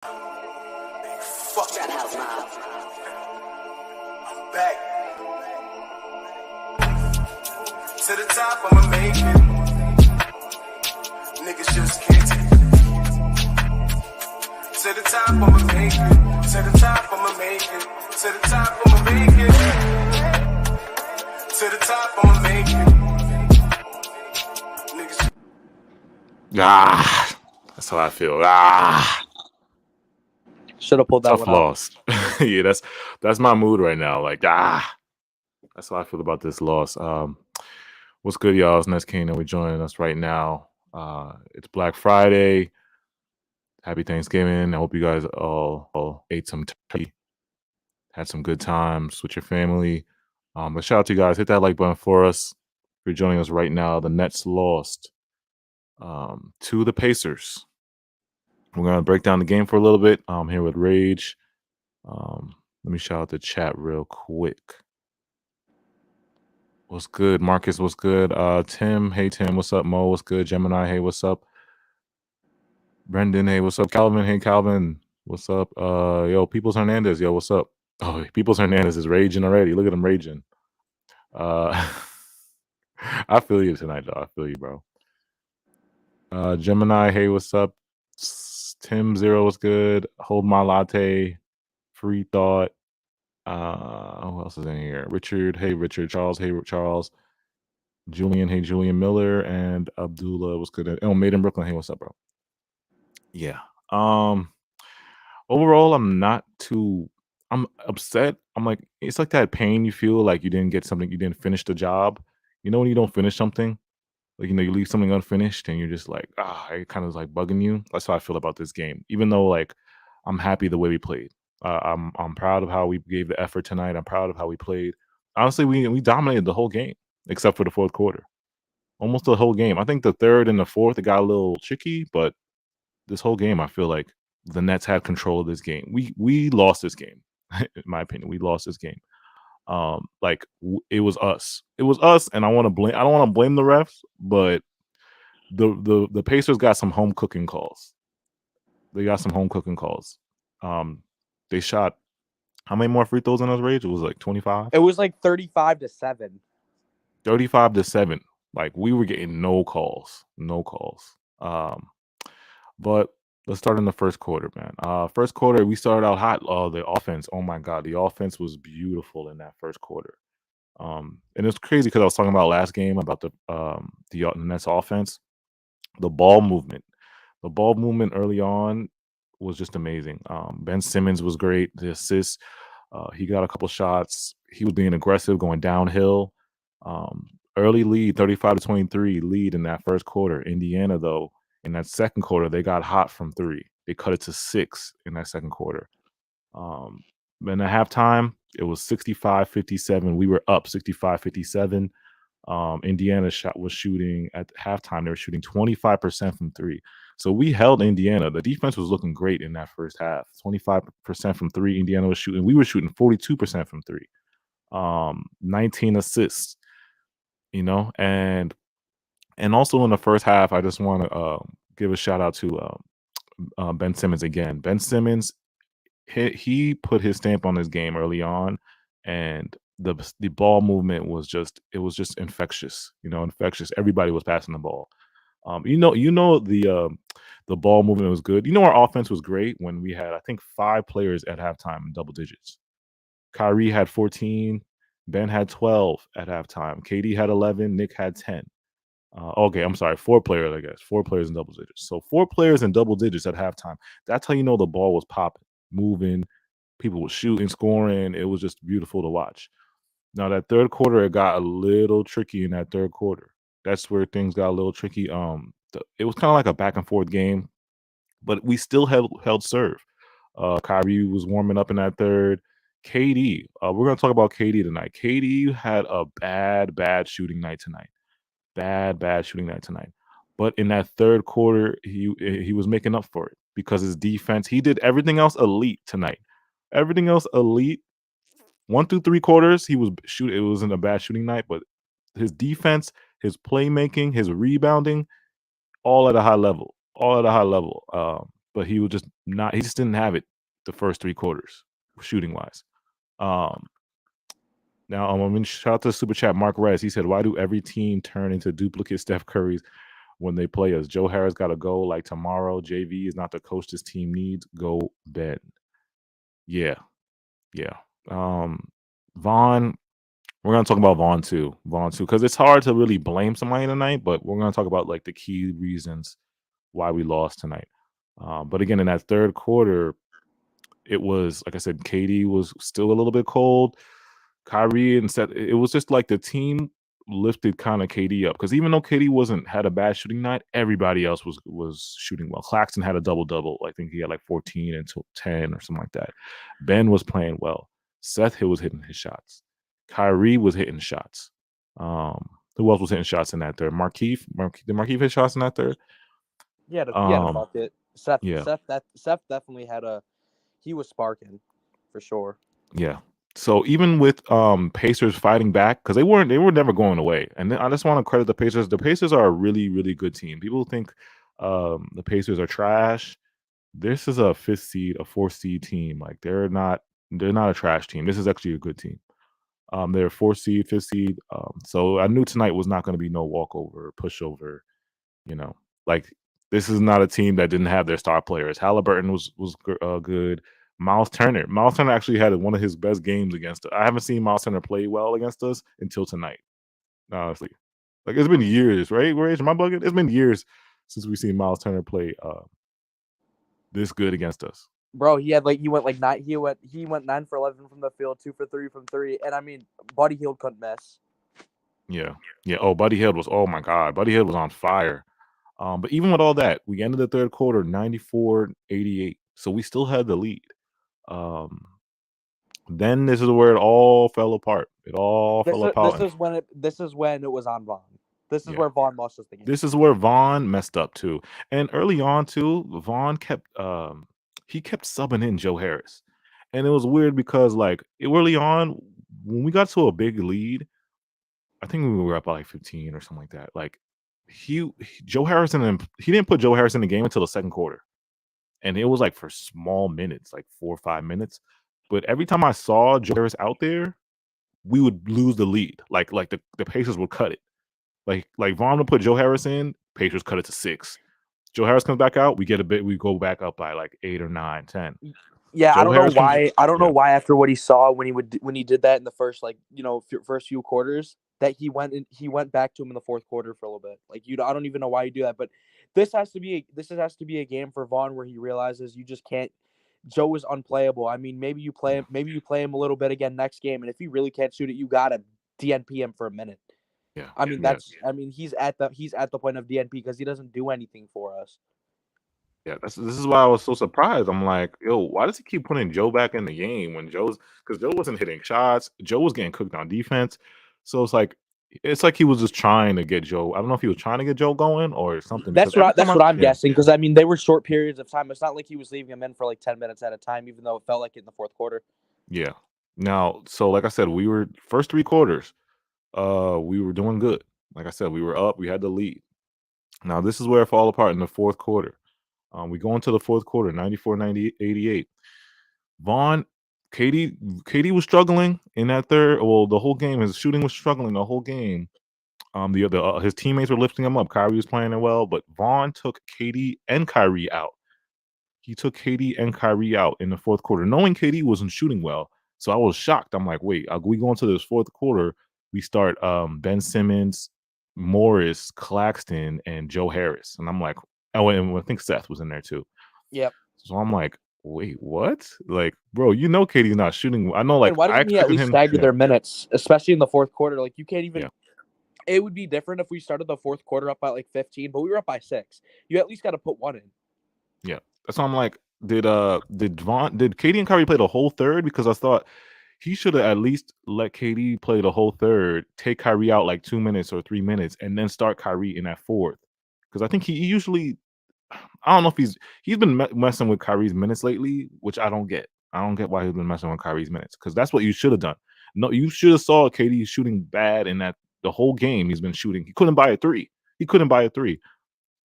Fuck that house now. I'm back. To the top, I'ma make it. Niggas just can't take it. To the top, I'ma make it. To the top, I'ma make it. To the top, I'ma make it. To the top, I'ma make it. Niggas. That's how I feel. Should have pulled that Tough one out. loss. Yeah, that's my mood right now. Like, that's how I feel about this loss. What's good, y'all? It's Ness Kingdom. We're joining us right now. It's Black Friday. Happy Thanksgiving. I hope you guys all ate some turkey, had some good times with your family. But shout out to you guys. Hit that like button for us. If you're joining us right now, the Nets lost to the Pacers. We're going to break down the game for a little bit. I'm here with Rage. Let me shout out the chat real quick. What's good? Marcus, what's good? Tim, hey Tim, what's up? Mo, what's good? Gemini, hey, what's up? Brendan, hey, what's up? Calvin, hey Calvin, what's up? Yo, Peoples Hernandez, yo, what's up? Oh, Peoples Hernandez is raging already. Look at him raging. I feel you tonight, though. I feel you, bro. Gemini, hey, what's up? Tim Zero, what's good? Hold my latte. Free thought. Who else is in here? Richard, hey Richard. Charles, hey Charles. Julian, hey Julian Miller, and Abdullah, what's good? Oh, Made in Brooklyn, hey, what's up, bro? Yeah. Overall, I'm upset. I'm like, it's like that pain you feel like you didn't get something, you didn't finish the job. You know when you don't finish something, like you leave something unfinished, and you're just like, it kind of like bugging you. That's how I feel about this game. Even though like I'm happy the way we played. I'm proud of how we gave the effort tonight. I'm proud of how we played. Honestly, we dominated the whole game except for the fourth quarter. Almost the whole game. I think the third and the fourth it got a little tricky, but this whole game I feel like the Nets had control of this game. We lost this game, in my opinion. We lost this game. It was us. It was us, and I don't want to blame the refs, but the Pacers got some home cooking calls. They got some home cooking calls. They shot how many more free throws in us, Rage? It was like 25. It was like 35-7. 35-7. Like we were getting no calls. But let's start in the first quarter, man. First quarter, we started out hot. Oh, the offense. Oh my God. The offense was beautiful in that first quarter. And it's crazy because I was talking about last game about the Nets offense. The ball movement. The ball movement early on was just amazing. Ben Simmons was great. The assists. He got a couple shots. He was being aggressive, going downhill. Early lead, 35-23 lead in that first quarter. Indiana, though, in that second quarter, they got hot from three. They cut it to 6 in that second quarter. And at halftime, it was 65-57. We were up 65-57. Indiana was shooting at halftime. They were shooting 25% from three. So we held Indiana. The defense was looking great in that first half. 25% from three. Indiana was shooting. We were shooting 42% from three. 19 assists. And also in the first half, I just want to give a shout out to Ben Simmons again. Ben Simmons, he put his stamp on this game early on, and the ball movement was just infectious. Infectious. Everybody was passing the ball. The ball movement was good. Our offense was great when we had, I think, 5 players at halftime in double digits. Kyrie had 14. Ben had 12 at halftime. KD had 11. Nick had 10. Okay, I'm sorry. 4 players, I guess. 4 players in double digits. So 4 players in double digits at halftime. That's how you know the ball was popping, moving. People were shooting, scoring. It was just beautiful to watch. Now, that third quarter, it got a little tricky in that third quarter. That's where things got a little tricky. It was kind of like a back and forth game, but we still held serve. Kyrie was warming up in that third. KD, we're going to talk about KD tonight. KD had a bad shooting night tonight. Bad shooting night tonight. But in that third quarter, he was making up for it because his defense, he did everything else elite tonight. Everything else elite. 1 through 3 quarters, he was shooting. It wasn't a bad shooting night, but his defense, his playmaking, his rebounding, all at a high level. but he was just not. He just didn't have it the first 3 quarters, shooting wise. Now, I mean, shout out to Super Chat Mark Rez. He said, "Why do every team turn into duplicate Steph Currys when they play us? Joe Harris got to go like tomorrow. JV is not the coach this team needs. Go Ben." Yeah, yeah. Vaughn. We're gonna talk about Vaughn too, because it's hard to really blame somebody tonight. But we're gonna talk about like the key reasons why we lost tonight. But again, in that third quarter, it was like I said, KD was still a little bit cold. Kyrie and Seth, it was just like the team lifted kind of KD up because even though KD wasn't had a bad shooting night, everybody else was shooting well. Claxton had a double double. I think he had like 14 and 10 or something like that. Ben was playing well. Seth Hill was hitting his shots. Kyrie was hitting shots. Who else was hitting shots in that third? Markieff. Did Markieff hit shots in that third? Yeah, he had a bucket. Seth definitely had he was sparking for sure. Yeah. So even with Pacers fighting back, because they were never going away. And I just want to credit the Pacers. The Pacers are a really, really good team. People think the Pacers are trash. This is a 5th seed, a 4th seed team. Like they're not a trash team. This is actually a good team. They're 4th seed, 5th seed. So I knew tonight was not going to be no walkover, pushover. You know, like this is not a team that didn't have their star players. Halliburton was good. Miles Turner actually had one of his best games against us. I haven't seen Miles Turner play well against us until tonight. Honestly, like it's been years, right? Am I bugging? It's been years since we've seen Miles Turner play this good against us. Bro, he went 9 for 11 from the field, 2 for 3 from 3, and I mean, Buddy Hield couldn't miss. Yeah. Oh, Buddy Hield was. Oh my God, Buddy Hield was on fire. But even with all that, we ended the third quarter 94-88, so we still had the lead. Then this is where it all fell apart. It all fell apart. This is when it was on Vaughn. This is where Vaughn lost the game. This is where Vaughn messed up too. And early on too, Vaughn kept subbing in Joe Harris. And it was weird because like early on, when we got to a big lead, I think we were up by like 15 or something like that. Like Joe Harrison, he didn't put Joe Harris in the game until the second quarter. And it was like for small minutes, like 4 or 5 minutes. But every time I saw Joe Harris out there, we would lose the lead. Like the Pacers would cut it. Like Vaughn would put Joe Harris in, Pacers cut it to 6. Joe Harris comes back out, we go back up by like 8 or 9, 10. Yeah, I don't know why. I don't know why after what he saw when he did that in the first first few quarters that he went back to him in the fourth quarter for a little bit. Like I don't even know why you do that, but this has to be a game for Vaughn where he realizes you just can't. Joe is unplayable. I mean, maybe you play him a little bit again next game, and if he really can't shoot it, you gotta DNP him for a minute. Yeah, I mean he's at the point of DNP because he doesn't do anything for us. Yeah, this is why I was so surprised. I'm like, yo, why does he keep putting Joe back in the game when because Joe wasn't hitting shots, Joe was getting cooked on defense. So it's like he was just trying to get Joe. I don't know if he was trying to get Joe going or something. That's what I'm guessing because I mean they were short periods of time. It's not like he was leaving him in for like 10 minutes at a time, even though it felt like it in the fourth quarter. Yeah. Now, so like I said, we were first 3 quarters. We were doing good. Like I said, we were up. We had the lead. Now this is where it fall apart in the fourth quarter. We go into the fourth quarter, 94-88. Vaughn, KD was struggling in that third. Well, the whole game, his shooting was struggling the whole game. His teammates were lifting him up. Kyrie was playing it well, but Vaughn took KD and Kyrie out. He took KD and Kyrie out in the fourth quarter, knowing KD wasn't shooting well. So I was shocked. I'm like, wait, we go into this fourth quarter. We start Ben Simmons, Morris, Claxton, and Joe Harris. And I'm like, oh, and I think Seth was in there too. Yep. So I'm like, wait, what? Like, bro, you know KD's not shooting. I know, like, and why doesn't he at least stagger their minutes, especially in the fourth quarter? Like, you can't even. Yeah. It would be different if we started the fourth quarter up by like 15, but we were up by 6. You at least got to put 1 in. Yeah, that's why I'm like, did KD and Kyrie play the whole third? Because I thought he should have at least let KD play the whole third, take Kyrie out like 2 minutes or 3 minutes, and then start Kyrie in that fourth. Because I think he usually, I don't know if he's been messing with Kyrie's minutes lately, which I don't get. I don't get why he's been messing with Kyrie's minutes, because that's what you should have done. No, you should have saw KD shooting bad in that the whole game. He's been shooting. He couldn't buy a 3.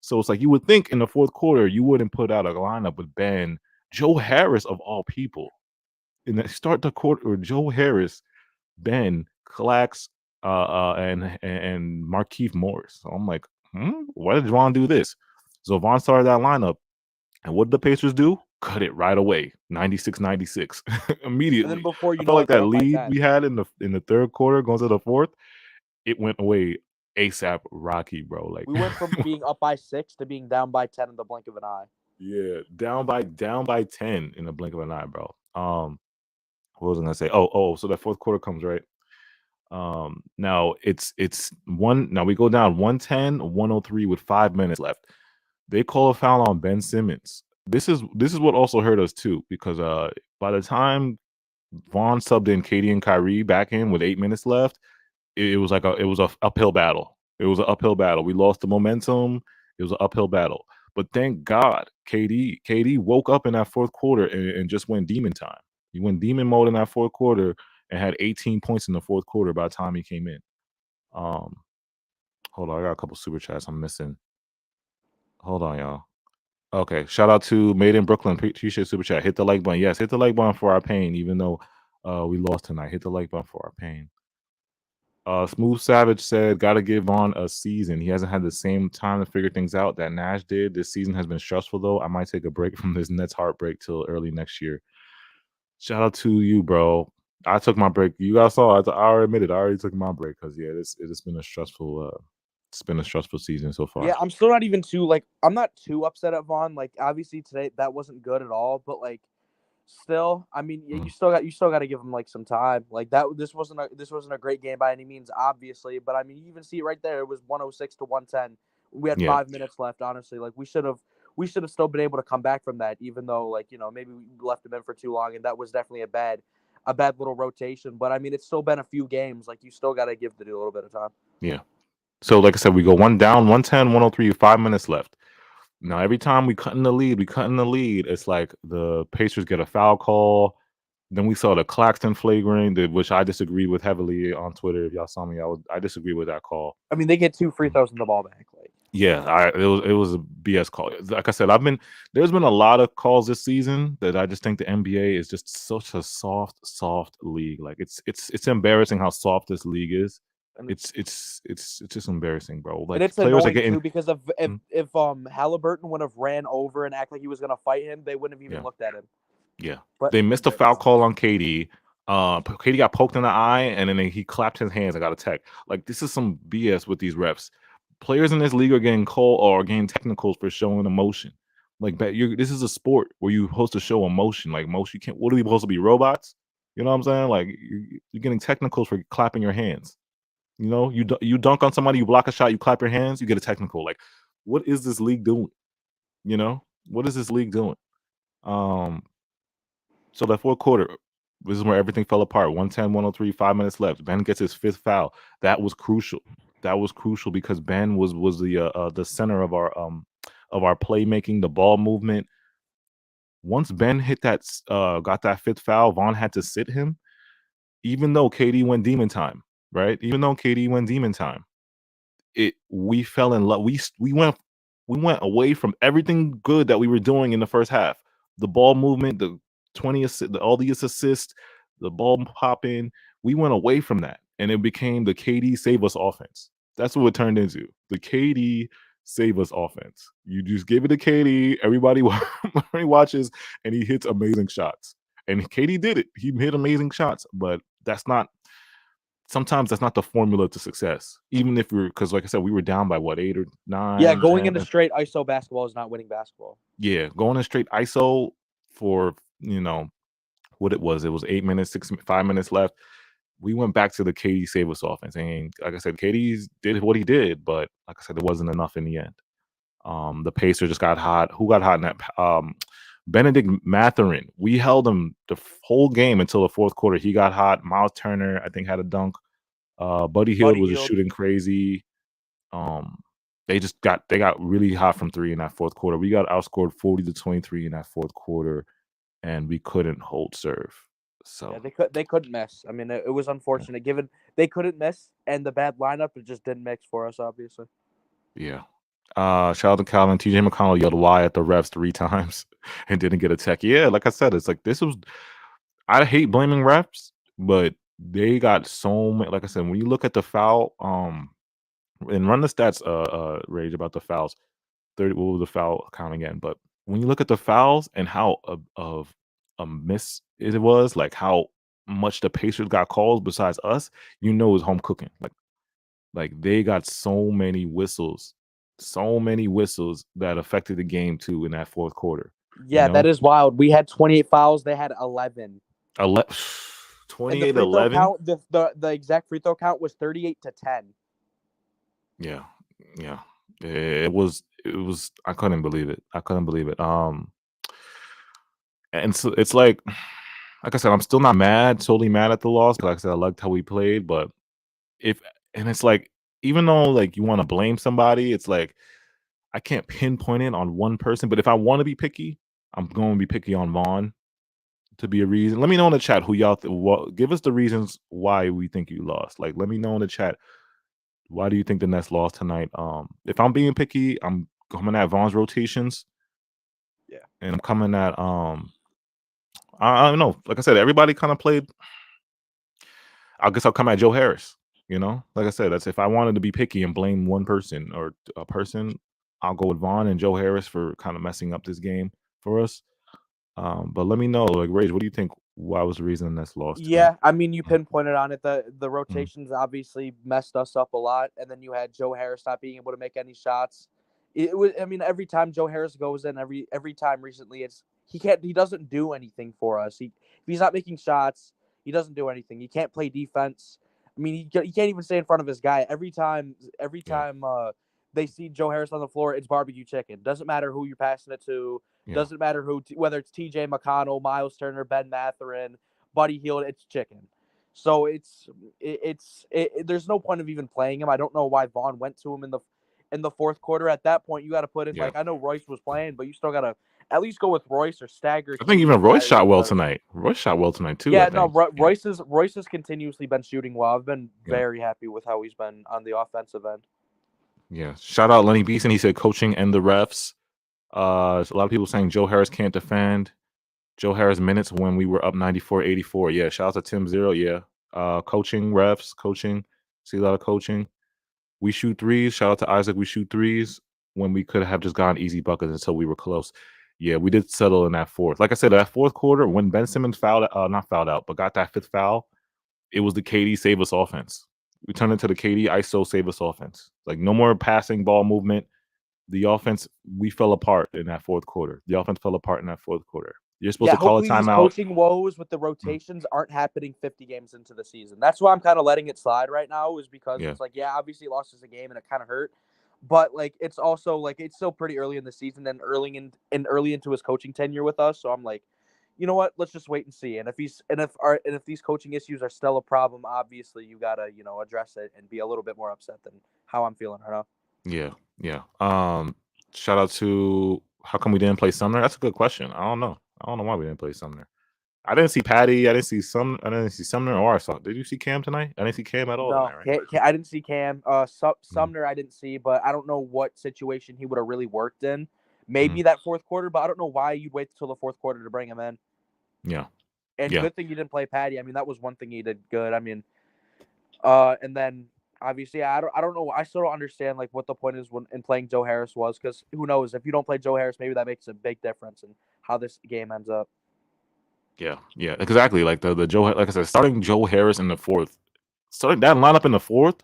So it's like you would think in the fourth quarter you wouldn't put out a lineup with Ben, Joe Harris of all people. In the start the quarter, or Joe Harris, Ben, Clax, and Markeith Morris. So I'm like, why did Vaughn do this? So Vaughn started that lineup, and what did the Pacers do? Cut it right away, 96-96 immediately. And then before you I know felt like it, they're that up by lead 10. we had in the third quarter going to the fourth, it went away ASAP. Rocky, bro. Like We went from being up by 6 to being down by 10 in the blink of an eye. yeah, down by 10 in the blink of an eye, bro. What was I gonna say? So that fourth quarter comes, right? Now it's one. Now we go down 110, 103 with 5 minutes left. They call a foul on Ben Simmons. This is what also hurt us too, because by the time Vaughn subbed in Katie and Kyrie back in with 8 minutes left, it was like a uphill battle. It was an uphill battle. We lost the momentum. It was an uphill battle. But thank God, KD woke up in that fourth quarter and just went demon time. He went demon mode in that fourth quarter and had 18 points in the fourth quarter by the time he came in. Hold on, I got a couple super chats I'm missing. Hold on, y'all. Okay, shout out to Made in Brooklyn. Appreciate super chat. Hit the like button. Yes, hit the like button for our pain, even though we lost tonight. Hit the like button for our pain. Smooth Savage said, "Gotta give Vaughn a season. He hasn't had the same time to figure things out that Nash did. This season has been stressful, though. I might take a break from this Nets heartbreak till early next year." Shout out to you, bro. I took my break. You guys saw. I already admitted. I already took my break because it's been a stressful. It's been a stressful season so far. Yeah, I'm still not even too I'm not too upset at Vaughn. Like obviously today that wasn't good at all, but like still, I mean, you still got to give him like some time. Like this wasn't a great game by any means, obviously, but I mean, you even see it right there. It was 106 to 110. We had 5 minutes left. Honestly, like we should have still been able to come back from that, even though like maybe we left him in for too long, and that was definitely a bad little rotation. But I mean, it's still been a few games. Like you still got to give the dude a little bit of time. Yeah. So like I said, we go one down, 110, 103, 5 minutes left. Now every time we cut in the lead, it's like the Pacers get a foul call. Then we saw the Claxton flagrant, which I disagreed with heavily on Twitter. If y'all saw me, I disagree with that call. I mean, they get 2 free throws in the ball back. Like yeah, it was a BS call. Like I said, there's been a lot of calls this season that I just think the NBA is just such a soft league. Like it's embarrassing how soft this league is. It's just embarrassing, bro. Like and it's players annoying are getting too because if Halliburton would have ran over and act like he was gonna fight him, they wouldn't have even looked at him. Yeah, but they missed a foul call on KD. KD got poked in the eye, and then he clapped his hands and got a tech. Like this is some BS with these refs. Players in this league are getting called or getting technicals for showing emotion. Like, this is a sport where you're supposed to show emotion. Like, you can't. What are we supposed to be, robots? You know what I'm saying? Like, you're getting technicals for clapping your hands. You know, you dunk on somebody, you block a shot, you clap your hands, you get a technical. Like, what is this league doing? You know, what is this league doing? So that fourth quarter, this is where everything fell apart. 110, 103, 5 minutes left. Ben gets his fifth foul. That was crucial. Because Ben was the center of our playmaking, the ball movement. Once Ben hit got that fifth foul, Vaughn had to sit him, even though KD went demon time, right? Even though KD went demon time, we fell in love. We went away from everything good that we were doing in the first half. The ball movement, the 20 all these assists, the ball popping. We went away from that, and it became the KD save us offense. That's what it turned into. The KD save us offense. You just give it to KD. Everybody watches, and he hits amazing shots. And KD did it. He hit amazing shots, but sometimes that's not the formula to success. Even if because like I said, we were down by what, 8 or 9. Yeah, going into straight ISO basketball is not winning basketball. Yeah, going in straight ISO for what it was 8 minutes, 5 minutes left. We went back to the KD save us offense, and like I said, KD did what he did, but like I said, it wasn't enough in the end. The Pacers just got hot. Who got hot in that? Benedict Mathurin. We held him the whole game until the fourth quarter. He got hot. Miles Turner, I think, had a dunk. Buddy Hield was just shooting crazy. They got really hot from three in that fourth quarter. We got outscored 40-23 in that fourth quarter, and we couldn't hold serve. So yeah, they couldn't miss. I mean, it was unfortunate given they couldn't miss, and the bad lineup, it just didn't mix for us, obviously. Yeah. Shout out to Calvin. TJ McConnell yelled "Y" at the refs 3 times and didn't get a tech. Yeah, like I said, it's like this was. I hate blaming refs, but they got so many. Like I said, when you look at the foul, and run the stats, Rage, about the fouls. 30. What was the foul count again? But when you look at the fouls and how of a miss it was, like how much the Pacers got calls besides us, you know, it was home cooking. Like they got so many whistles that affected the game too in that fourth quarter. Yeah, that is wild. We had 28 fouls. They had 11. 28, and the free throw 11. count, the exact free throw count was 38-10. Yeah, yeah. It was. I couldn't believe it. And so it's like I said, I'm still not totally mad at the loss. Because like I said, I liked how we played, but it's like, even though like you want to blame somebody, it's like I can't pinpoint it on one person. But if I want to be picky, I'm going to be picky on Vaughn to be a reason. Let me know in the chat who y'all give us the reasons why we think you lost. Like, let me know in the chat, why do you think the Nets lost tonight? If I'm being picky, I'm coming at Vaughn's rotations. Yeah. And I'm coming at I don't know. Like I said, everybody kind of played. I guess I'll come at Joe Harris. You know, like I said, that's if I wanted to be picky and blame one person or a person, I'll go with Vaughn and Joe Harris for kind of messing up this game for us. But let me know, like, Rage, what do you think? Why was the reason that's lost? Yeah, I mean, you pinpointed on it. The rotations obviously messed us up a lot, and then you had Joe Harris not being able to make any shots. It was, I mean, every time Joe Harris goes in, every time recently, he doesn't do anything for us. If he's not making shots, he doesn't do anything. He can't play defense. I mean, he can't even stay in front of his guy. Every time they see Joe Harris on the floor, it's barbecue chicken. Doesn't matter who you're passing it to. Yeah. Doesn't matter whether it's TJ McConnell, Miles Turner, Ben Mathurin, Buddy Hield, it's chicken. So there's no point of even playing him. I don't know why Vaughn went to him in the fourth quarter. At that point, you got to put in, like, I know Royce was playing, but you still got to at least go with Royce or stagger. I think even Royce shot well tonight. Royce shot well tonight too. Yeah, no, Royce has continuously been shooting well. I've been very happy with how he's been on the offensive end. Yeah, shout out Lenny Beeson. He said coaching and the refs. A lot of people saying Joe Harris can't defend. Joe Harris minutes when we were up 94-84. Yeah, shout out to Tim Zero. Yeah. Coaching, refs, coaching. See a lot of coaching. We shoot threes. Shout out to Isaac. We shoot threes when we could have just gone easy buckets until we were close. Yeah, we did settle in that fourth. Like I said, that fourth quarter, when Ben Simmons not fouled out, but got that fifth foul, it was the KD save us offense. We turned into the KD ISO save us offense. Like, no more passing ball movement. The offense, we fell apart in that fourth quarter. You're supposed to call a timeout. These coaching woes with the rotations aren't happening 50 games into the season. That's why I'm kind of letting it slide right now, is because it's like, obviously lost us a game and it kind of hurt. But like, it's also like, it's still pretty early in the season and early into his coaching tenure with us. So I'm like, you know what? Let's just wait and see. And if these coaching issues are still a problem, obviously you gotta, address it and be a little bit more upset than how I'm feeling right now. Yeah. Shout out to, how come we didn't play Sumner? That's a good question. I don't know why we didn't play Sumner. I didn't see Patty. I didn't see Sumner or I saw. Did you see Cam tonight? I didn't see Cam at all. No, tonight, right? I didn't see Cam. Sumner I didn't see, but I don't know what situation he would have really worked in. Maybe that fourth quarter, but I don't know why you'd wait till the fourth quarter to bring him in. Yeah. And good thing you didn't play Patty. I mean, that was one thing he did good. I mean, and then obviously I don't know. I still don't understand like what the point is in playing Joe Harris was, because who knows, if you don't play Joe Harris, maybe that makes a big difference in how this game ends up. Yeah, exactly. Like the Joe, like I said, starting Joe Harris in the fourth, starting that lineup in the fourth,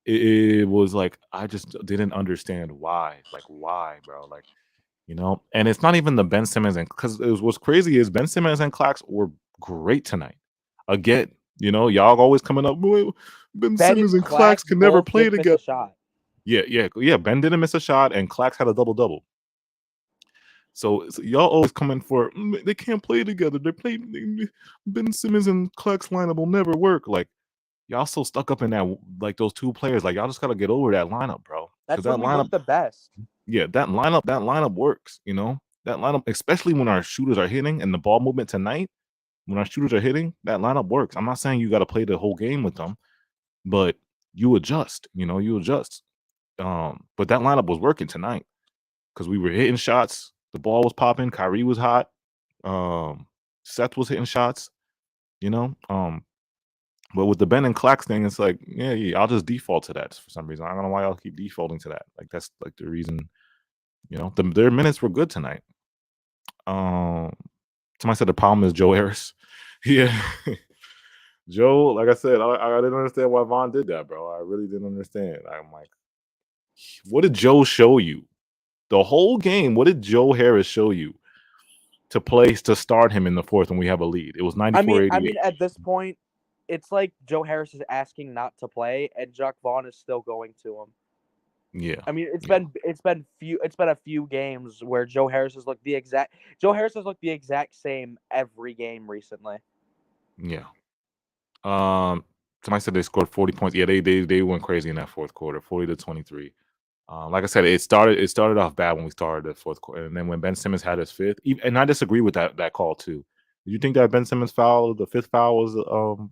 it was like, I just didn't understand why. Like, why, bro? Like, and it's not even the Ben Simmons, and because what's crazy is Ben Simmons and Clax were great tonight. Again, y'all always coming up, Ben Simmons and Clax can never play together. Yeah. Ben didn't miss a shot, and Clax had a double-double. So y'all always coming for, they can't play together. Ben Simmons and Clax lineup will never work. Like, y'all so stuck up in that, like, those two players. Like, y'all just gotta get over that lineup, bro. That's when we look the best. Yeah, that lineup works. That lineup, especially when our shooters are hitting and the ball movement tonight. When our shooters are hitting, that lineup works. I'm not saying you got to play the whole game with them, but you adjust. You adjust. But that lineup was working tonight because we were hitting shots. The ball was popping. Kyrie was hot. Seth was hitting shots. You know. But with the Ben and Clax thing, it's like, yeah, I'll just default to that for some reason. I don't know why I'll keep defaulting to that. Like that's like the reason. You know, their minutes were good tonight. Somebody said the problem is Joe Harris. Yeah. Joe, like I said, I didn't understand why Vaughn did that, bro. I really didn't understand. I'm like, what did Joe show you? The whole game, what did Joe Harris show you to start him in the fourth when we have a lead? It was 94-88. I mean, at this point, it's like Joe Harris is asking not to play, and Jacques Vaughn is still going to him. Yeah. I mean, it's been a few games where Joe Harris has looked the exact same every game recently. Yeah. Somebody said they scored 40 points. Yeah, they went crazy in that fourth quarter, 40-23. Like I said, it started off bad when we started the fourth quarter, and then when Ben Simmons had his fifth, and I disagree with that call too. Did you think that Ben Simmons foul, the fifth foul, was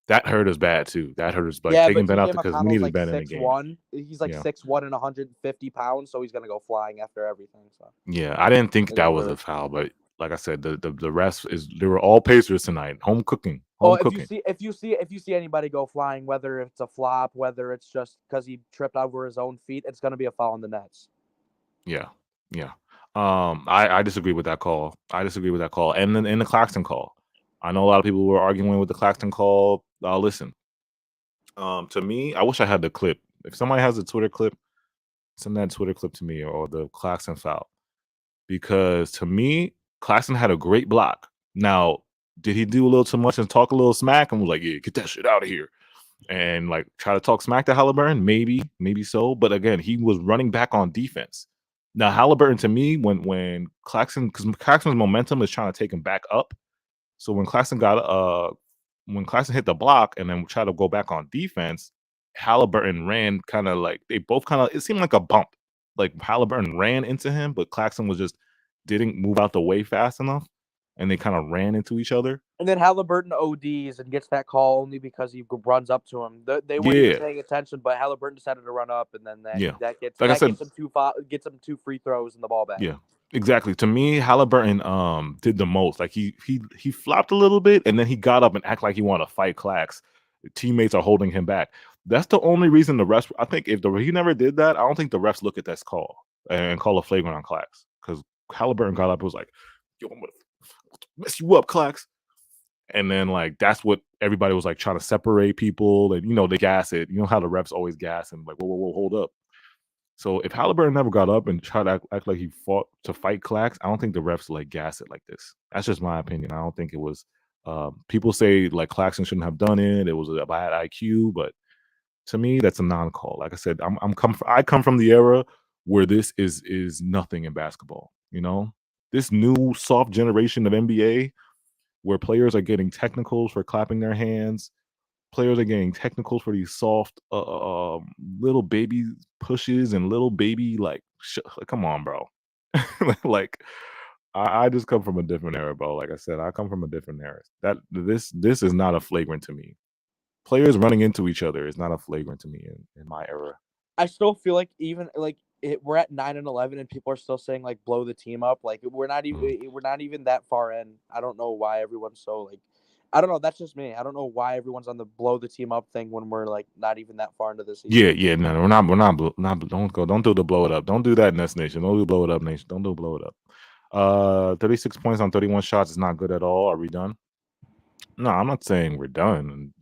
that hurt us bad too? That hurt us, like taking Ben out because we needed Ben in the game. 6'1". He's like 6'1" and 150 pounds, so he's gonna go flying after everything. So yeah, I didn't think that was a foul, but like I said, the refs they were all Pacers tonight, home cooking. If you see anybody go flying, whether it's a flop, whether it's just because he tripped over his own feet, it's gonna be a foul in the nets. Yeah. I disagree with that call. And then in the Claxton call, I know a lot of people were arguing with the Claxton call. Listen, to me, I wish I had the clip. If somebody has a Twitter clip, send that Twitter clip to me or the Claxton foul, because to me, Claxton had a great block. Now, did he do a little too much and talk a little smack and was like, yeah, get that shit out of here, and like try to talk smack to Halliburton? Maybe so. But again, he was running back on defense. Now, Halliburton, to me, when Claxton, because Claxton's momentum is trying to take him back up. So when Claxton hit the block and then tried to go back on defense, Halliburton ran kind of like it seemed like a bump. Like Halliburton ran into him, but Claxton didn't move out the way fast enough, and they kind of ran into each other. And then Halliburton ODs and gets that call only because he runs up to him. They weren't even paying attention, but Halliburton decided to run up, and then that gets him two free throws and the ball back. Yeah, exactly. To me, Halliburton did the most. Like he flopped a little bit, and then he got up and act like he wanted to fight Clax. Teammates are holding him back. That's the only reason the refs. I think if he never did that, I don't think the refs look at this call and call a flagrant on Clax, because Halliburton got up and was like, "Yo, I'm gonna mess you up, Clax." And then like that's what everybody was like trying to separate people, and they gas it. You know how the refs always gas and like, whoa, hold up. So if Halliburton never got up and tried to act like he fought to fight Clax, I don't think the refs like gas it like this. That's just my opinion. I don't think it was. People say like Claxton shouldn't have done it. It was a bad IQ, but to me, that's a non-call. Like I said, I come from the era where this is nothing in basketball. This new soft generation of NBA, where players are getting technicals for clapping their hands. Players are getting technicals for these soft little baby pushes and little baby come on, bro. Like I just come from a different era, bro. Like I said, I come from a different era. This is not a flagrant to me. Players running into each other is not a flagrant to me in my era. I still feel like even like we're at 9-11 and people are still saying like blow the team up. Like we're not even that far in. I don't know why everyone's so like. I don't know. That's just me. I don't know why everyone's on the blow the team up thing when we're like not even that far into this season. Yeah. No, we're not. Don't do the blow it up. Don't do that, Nest Nation. Don't do blow it up, Nation. Don't do blow it up. 36 points on 31 shots is not good at all. Are we done? No, I'm not saying we're done.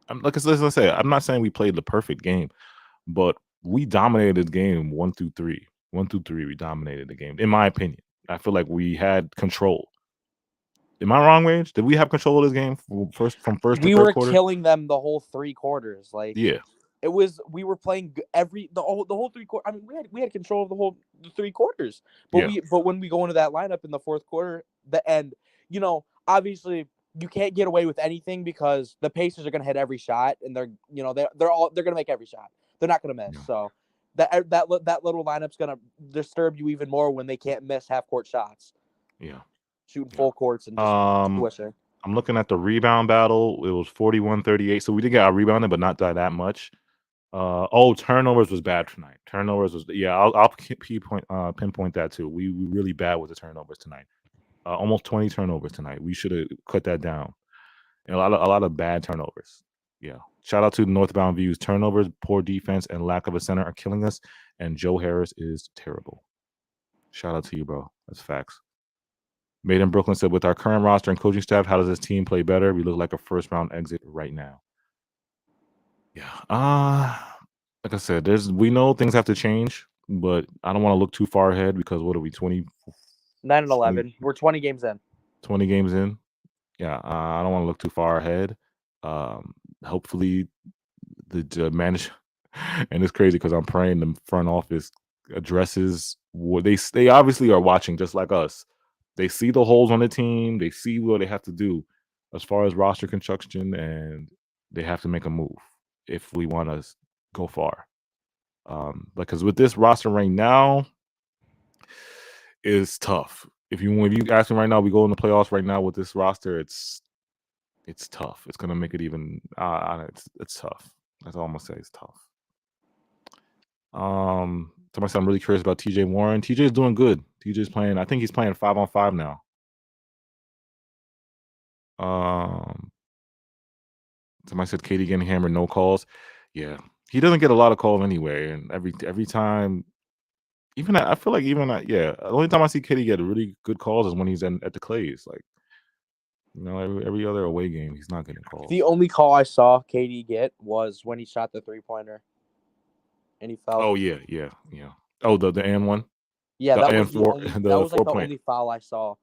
Let's say I'm not saying we played the perfect game, but we dominated the game 1 through 3. 1 through 3, we dominated the game. In my opinion, I feel like we had control. Am I wrong, Rage? Did we have control of this game from first to third quarter? We were killing them the whole 3 quarters. Like it was. We were playing the whole 3 quarters. I mean, we had control of the 3 quarters. But but when we go into that lineup in the fourth quarter, the end. Obviously you can't get away with anything because the Pacers are going to hit every shot, and they're going to make every shot. They're not going to miss. Yeah. So that little lineup's going to disturb you even more when they can't miss half court shots. Yeah. Shooting full courts and just swishing. I'm looking at the rebound battle. It was 41-38. So we did get out rebounded, but not by that much. Turnovers was bad tonight. Turnovers was I'll pinpoint that too. We really bad with the turnovers tonight. Almost 20 turnovers tonight. We should have cut that down. And a lot of bad turnovers. Yeah. Shout out to Northbound Views. Turnovers, poor defense, and lack of a center are killing us. And Joe Harris is terrible. Shout out to you, bro. That's facts. Made in Brooklyn said, with our current roster and coaching staff, how does this team play better? We look like a first round exit right now. Yeah. Like I said, we know things have to change, but I don't want to look too far ahead because what are we, 20? 9-11. We're 20 games in. 20 games in. Yeah, I don't want to look too far ahead. Hopefully, the manager, and it's crazy because I'm praying the front office addresses what they obviously are watching just like us. They see the holes on the team. They see what they have to do as far as roster construction, and they have to make a move if we want to go far. Because with this roster right now, it's tough. If you ask me right now, we go in the playoffs right now with this roster. It's tough. It's gonna make it even. It's tough. That's all I'm gonna say. It's tough. Somebody said I'm really curious about TJ Warren. TJ is doing good. TJ's playing. I think he's playing 5-on-5 now. Somebody said KD getting hammered, no calls. Yeah, he doesn't get a lot of calls anyway, and every time. I feel like the only time I see KD get really good calls is when he's at the Clays. Like, every other away game, he's not getting calls. The only call I saw KD get was when he shot the 3-pointer, and he fouled. Oh yeah. Oh, the and one. Yeah, that was the only foul I saw.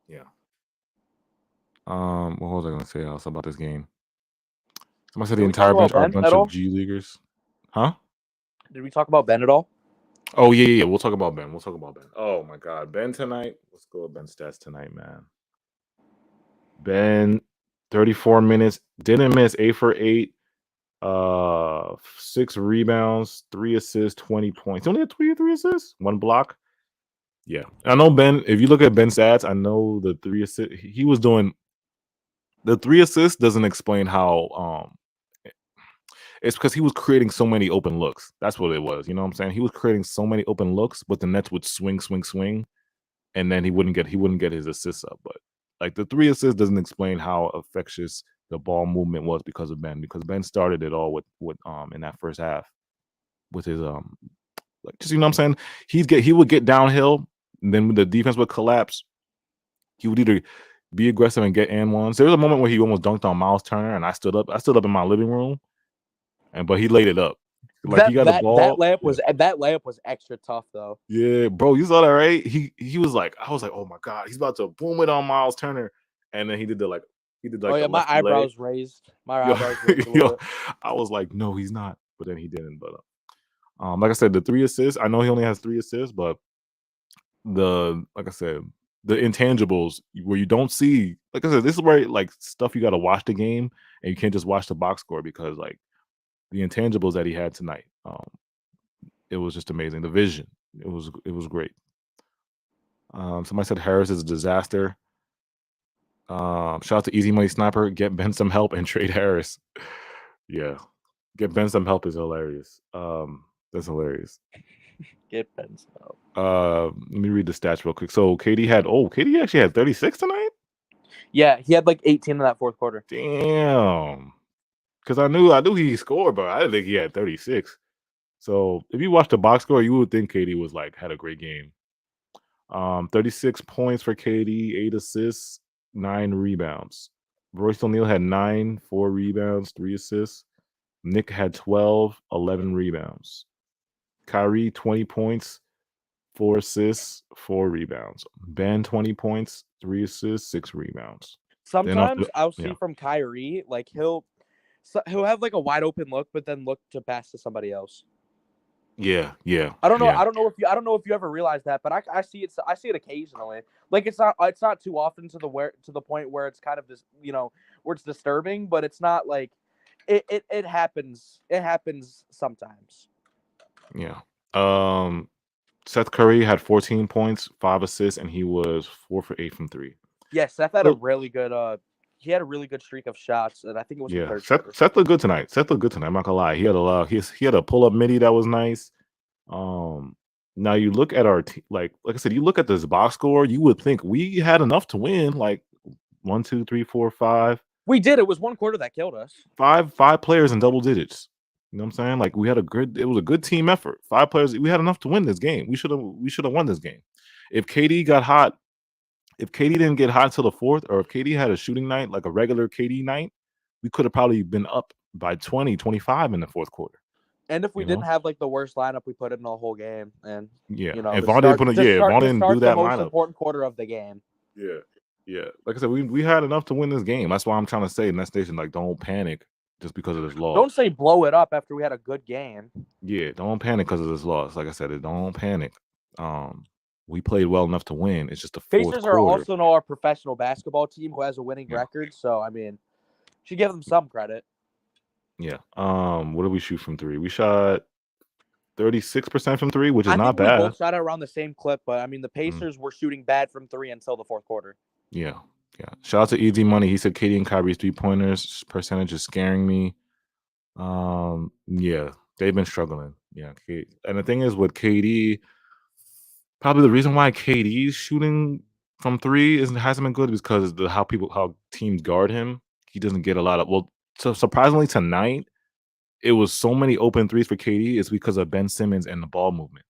Yeah. What was I gonna say else about this game? Somebody said the entire bench are a bunch of G leaguers. Huh? Did we talk about Ben at all? Oh yeah. We'll talk about Ben. Oh my God, Ben tonight. Let's go with Ben's stats tonight, man. Ben, 34 minutes, didn't miss, 8 for 8, 6 rebounds, 3 assists, 20 points. He only had 23 assists, 1 block. Yeah, I know Ben. If you look at Ben's stats, I know the 3 assists he was doing. The 3 assists doesn't explain how. It's because he was creating so many open looks. That's what it was. You know what I'm saying? He was creating so many open looks, but the Nets would swing, and then he wouldn't get his assists up. But like the 3 assists doesn't explain how infectious the ball movement was because of Ben. Because Ben started it all with in that first half with his like, just, you know what I'm saying? He would get downhill, and then when the defense would collapse, he would either be aggressive and get and ones. There was a moment where he almost dunked on Miles Turner, and I stood up in my living room, but he laid it up. Like, he got the ball. That layup was extra tough though. Yeah, bro, you saw that, right? He was like, I was like, oh my God, he's about to boom it on Miles Turner, and then he did like. Oh yeah, my eyebrows raised. Eyebrows raised a little bit. I was like, no, he's not, but then he didn't. But like I said, the 3 assists. I know he only has 3 assists, but like I said, the intangibles where you don't see. Like I said, this is where like stuff you got to watch the game, and you can't just watch the box score, because like the intangibles that he had tonight, it was just amazing. The vision, it was great. Somebody said Harris is a disaster. Shout out to Easy Money Sniper. Get Ben some help and trade Harris. Yeah, get Ben some help is hilarious. That's hilarious. Get Ben some help. Let me read the stats real quick. So KD actually had 36 tonight. Yeah, he had like 18 in that fourth quarter. Damn. Because I knew he scored, but I didn't think he had 36. So if you watch the box score, you would think KD was like had a great game. 36 points for KD, 8 assists, 9 rebounds. Royce O'Neal had 9, 4 rebounds, 3 assists. Nick had 12, 11 rebounds. Kyrie, 20 points, 4 assists, 4 rebounds. Ben, 20 points, 3 assists, 6 rebounds. Sometimes I'll see from Kyrie, like he'll have like a wide open look, but then look to pass to somebody else. Yeah. I don't know if you ever realize that, but I see it. I see it occasionally. Like it's not too often to the point where it's kind of just, where it's disturbing, but it's not like it happens. It happens sometimes. Yeah. Seth Curry had 14 points, 5 assists, and he was 4 for 8 from 3. Yeah, Seth had a really good he had a really good streak of shots, and I think it was the Yeah, third quarter. Seth looked good tonight. Seth looked good tonight. I'm not gonna lie. He had he had a pull up midi that was nice. Now you look at our like I said, you look at this box score, you would think we had enough to win. Like 1, 2, 3, 4, 5. We did. It was one quarter that killed us. Five players in double digits. You know what I'm saying? Like we had it was a good team effort. 5 players. We had enough to win this game. We should have won this game. If KD got hot, if KD didn't get hot until the fourth, or if KD had a shooting night, like a regular KD night, we could have probably been up by 20, 25 in the fourth quarter. And if we didn't have like the worst lineup we put in the whole game, and yeah, you know, if Vaughn didn't put if Vaughn didn't do that the most lineup, important quarter of the game. Yeah. Yeah. Like I said, we had enough to win this game. That's why I'm trying to say in that station, like, don't panic just because of this loss. Don't say blow it up after we had a good game. Yeah, don't panic because of this loss. Like I said, don't panic. We played well enough to win. It's just the fourth Pacers quarter. are also our professional basketball team who has a winning record. So I mean, should give them some credit. Yeah. What did we shoot from 3? We shot 36% from 3, which is not bad. We both shot it around the same clip, but I mean the Pacers were shooting bad from 3 until the fourth quarter. Yeah. Yeah. Shout out to Easy Money. He said KD and Kyrie's 3-pointers percentage is scaring me. Yeah, they've been struggling. Yeah. And the thing is with KD, probably the reason why KD's shooting from 3 hasn't been good is because of how teams guard him. He doesn't get a lot of so surprisingly tonight, it was so many open threes for KD is because of Ben Simmons and the ball movement.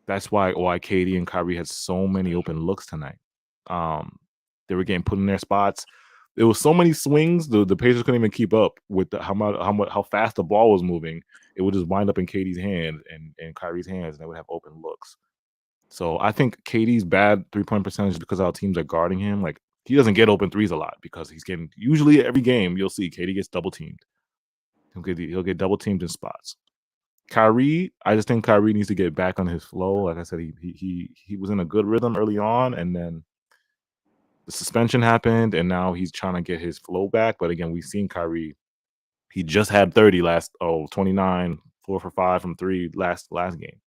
That's why KD and Kyrie had so many open looks tonight. They were getting put in their spots. There was so many swings, the Pacers couldn't even keep up with how fast the ball was moving. It would just wind up in KD's hands and Kyrie's hands, and they would have open looks. So I think KD's bad 3-point percentage because our teams are guarding him. Like he doesn't get open threes a lot because he's getting usually every game you'll see KD gets double teamed. He'll get double teamed in spots. Kyrie, I just think Kyrie needs to get back on his flow. Like I said, he was in a good rhythm early on, and then the suspension happened, and now he's trying to get his flow back. But again, we've seen Kyrie. He just had 30 29, 4 for 5 from 3 last game.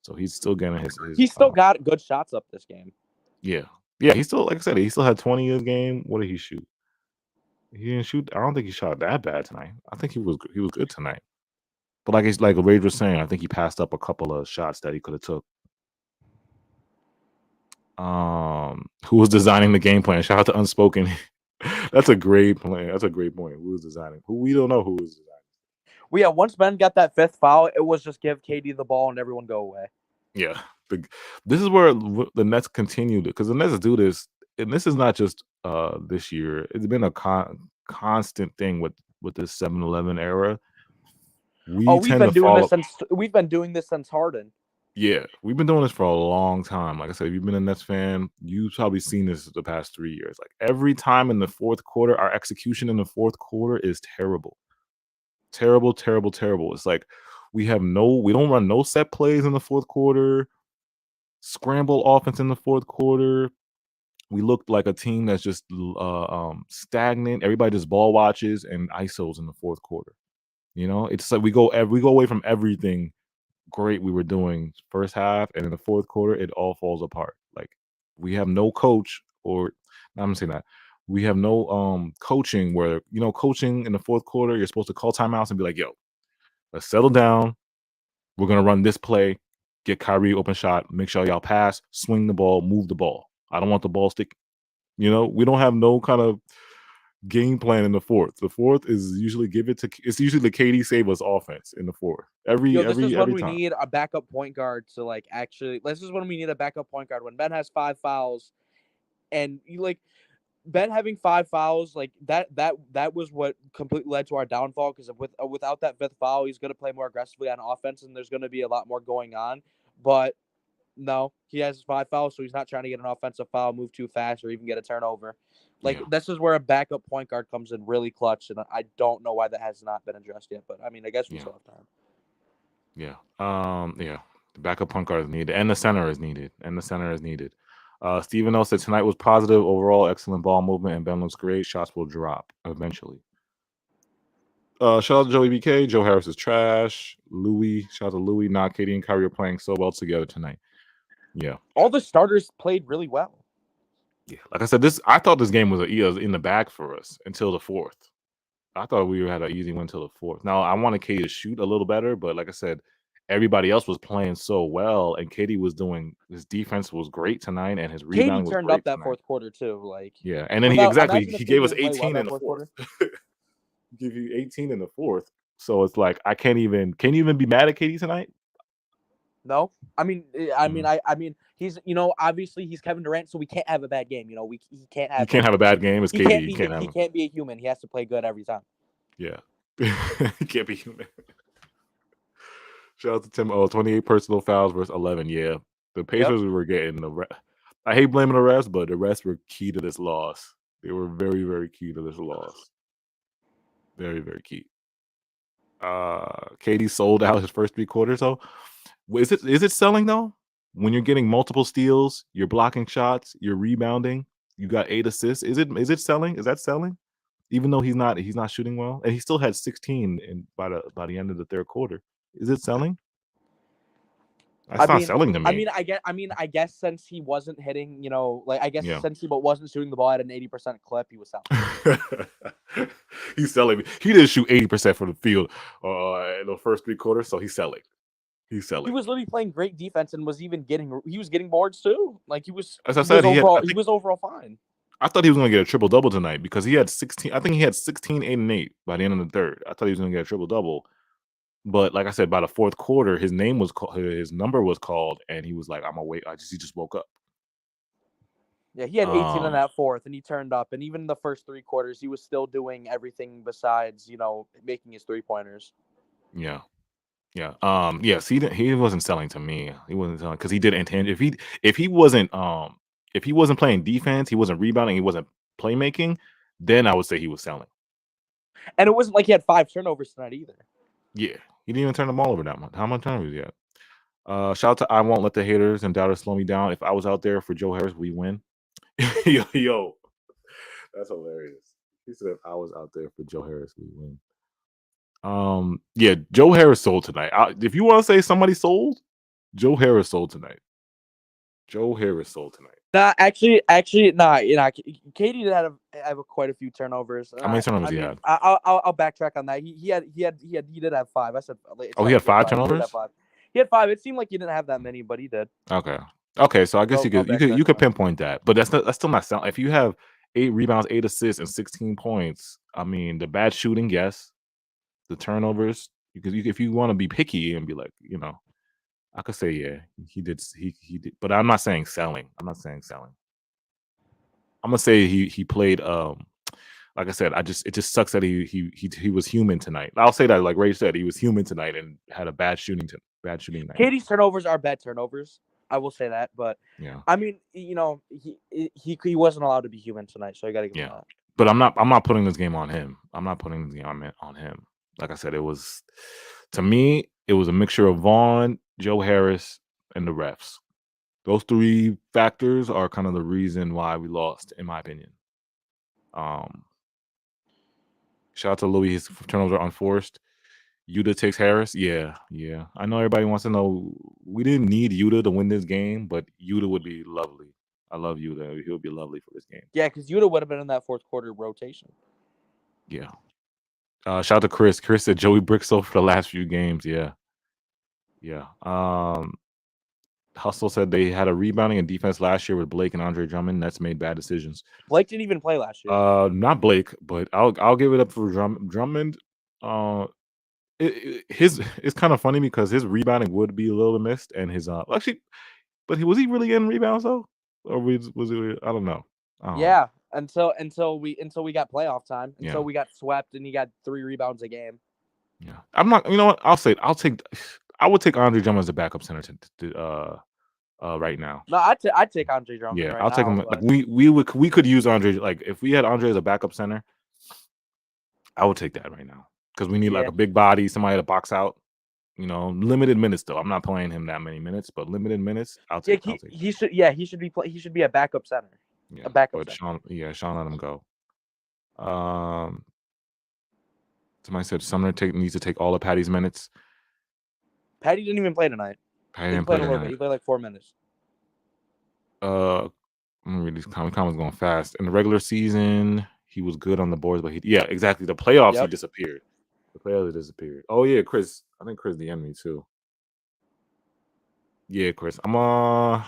So he's still getting his he still got good shots up this game. Yeah. Yeah, he still, like I said, he still had 20 in his game. What did he shoot? He didn't shoot. I don't think he shot that bad tonight. I think he was good tonight. But like Rage was saying, I think he passed up a couple of shots that he could have took. Who was designing the game plan? Shout out to Unspoken. That's a great plan. That's a great point. Who was designing? We don't know who was designing. Well, yeah, once Ben got that 5th foul, it was just give KD the ball and everyone go away. Yeah. This is where the Nets continued, because the Nets do this, and this is not just this year. It's been a constant thing with this 7-11 era. We've been doing this since Harden. Yeah, we've been doing this for a long time. Like I said, if you've been a Nets fan, you've probably seen this the past 3 years. Like every time in the fourth quarter, our execution in the fourth quarter is terrible. Terrible, terrible, terrible. It's like we don't run no set plays in the fourth quarter, scramble offense in the fourth quarter. We looked like a team that's just stagnant. Everybody just ball watches and ISOs in the fourth quarter. You know, it's like we go away from everything great we were doing first half, and in the fourth quarter, it all falls apart. Like we have no coach, or I'm saying that we have no coaching where, coaching in the fourth quarter, you're supposed to call timeouts and be like, yo, let's settle down. We're gonna run this play, get Kyrie open shot, make sure y'all pass, swing the ball, move the ball. I don't want the ball stick. We don't have no kind of game plan in the fourth. The fourth is usually it's usually the KD save us offense in the fourth. This is when we need a backup point guard to this is when we need a backup point guard. When Ben has 5 fouls, and Ben having 5 fouls, like that was what completely led to our downfall, because without that 5th foul, he's going to play more aggressively on offense, and there's going to be a lot more going on. But no, he has 5 fouls, so he's not trying to get an offensive foul, move too fast, or even get a turnover. This is where a backup point guard comes in really clutch, and I don't know why that has not been addressed yet. But I mean, I guess we still have time. Yeah. The backup point guard is needed, and the center is needed. Steven L said tonight was positive overall, excellent ball movement, and Ben looks great. Shots will drop eventually. Shout out to Joey BK. Joe Harris is trash. Shout out to Louis. Not KD and Kyrie are playing so well together tonight. Yeah. All the starters played really well. Yeah, like I said, I thought this game was in the bag for us until the fourth. I thought we had an easy win until the fourth. Now I wanted KD to shoot a little better, but like I said, everybody else was playing so well, and KD was doing his defense was great tonight, and his rebounding KD was turned up great that tonight. fourth quarter too. Like, Yeah, and then he imagine if he KD gave us didn't play well 18 in that the fourth fourth. quarter. Give you 18 in the fourth. So it's like I can't even. Can you even be mad at KD tonight? No, I mean, Mhm. I mean, he's obviously he's Kevin Durant, so we can't have a bad game. He can't You have can't like have a bad game. It's he KD. can't You be can't have. he can't be a human. He has to play good every time. Yeah, he can't be human. Shout out to Tim. Oh, 28 personal fouls versus 11. Yeah, the Pacers were getting the. I hate blaming the refs, but the refs were key to this loss. They were very, very key to this loss. Very, very key. KD sold out his first 3 quarters. So, is it selling though? When you're getting multiple steals, you're blocking shots, you're rebounding, you got 8 assists. Is it selling? Is that selling? Even though he's not shooting well, and he still had 16 by the end of the third quarter. Is it selling? That's not selling to me. I guess since he wasn't hitting, Yeah. since he wasn't shooting the ball at an 80% clip, he was selling. He's selling. He didn't shoot 80% from the field in the first 3 quarters, so he's selling. He's selling. He was literally playing great defense and was getting boards too. Like As I said, he was overall fine. I thought he was going to get a triple double tonight because he had 16. I think he had 16, 8, and 8 by the end of the third. I thought he was going to get a triple double, but like I said, by the fourth quarter, his number was called, and he was like, "I'm awake." He just woke up. Yeah, he had 18 in that fourth, and he turned up. And even in the first 3 quarters, he was still doing everything besides, making his 3-pointers. Yeah. Yeah. Yes, he wasn't selling to me. He wasn't selling because he did intend if he wasn't playing defense, he wasn't rebounding, he wasn't playmaking, then I would say he was selling. And it wasn't like he had 5 turnovers tonight either. Yeah. He didn't even turn the ball over that much. How much turnovers he had? Shout out to I won't let the haters and doubters slow me down. If I was out there for Joe Harris, we win. Yo, that's hilarious. He said if I was out there for Joe Harris, we win. Yeah, Joe Harris sold tonight. If you want to say somebody sold, Joe Harris sold tonight. Joe Harris sold tonight. Nah, actually, nah. KD did have quite a few turnovers. How many turnovers he had? I'll backtrack on that. He did have 5. I said. Oh, he had 5 turnovers. He had 5. It seemed like he didn't have that many, but he did. Okay. So I guess you could pinpoint that, but that's still not selling. If you have 8 rebounds, 8 assists, and 16 points, I mean, the bad shooting, yes. The turnovers, because if you want to be picky and be like, I could say yeah, he did, but I'm not saying selling. I'm gonna say he played. Like I said, it just sucks that he was human tonight. I'll say that, like Ray said, he was human tonight and had a bad shooting night. KD's turnovers are bad turnovers. I will say that, but yeah, I mean, he wasn't allowed to be human tonight, so you got to give him that. But I'm not putting this game on him. I'm not putting this game on him. Like I said, to me, it was a mixture of Vaughn, Joe Harris, and the refs. Those 3 factors are kind of the reason why we lost, in my opinion. Shout out to Louis. His turnovers are unforced. Yuta takes Harris. Yeah. I know everybody wants to know. We didn't need Yuta to win this game, but Yuta would be lovely. I love Yuta. He would be lovely for this game. Yeah, because Yuta would have been in that fourth quarter rotation. Yeah. Shout out to Chris. Chris said Joey Brickso for the last few games. Yeah. Hustle said they had a rebounding and defense last year with Blake and Andre Drummond. That's made bad decisions. Blake didn't even play last year. Not Blake, but I'll give it up for Drummond. It's kind of funny because his rebounding would be a little missed, and his actually, but was he really getting rebounds though, or was he? I don't know. Yeah, until we got playoff time, until we got swept, and he got 3 rebounds a game. Yeah, I'm not. You know what? I would take Andre Drummond as a backup center right now. No, I'd take Andre Drummond. Yeah, right I'll take him. but... Like we could use Andre. Like if we had Andre as a backup center, I would take that right now because we need like a big body, somebody to box out. Limited minutes though. I'm not playing him that many minutes, but limited minutes. I'll take. He should be a backup center. Yeah, a backup. But center. Sean let him go. Somebody said Sumner needs to take all of Patty's minutes. Patty didn't even play tonight. Patty didn't play a little bit. He played like 4 minutes. I'm gonna read these comments. Comments going fast. In the regular season, he was good on the boards, but exactly. The playoffs, he disappeared. The playoffs disappeared. Oh yeah, Chris. I think Chris DM'd me too. Yeah, Chris. I'm not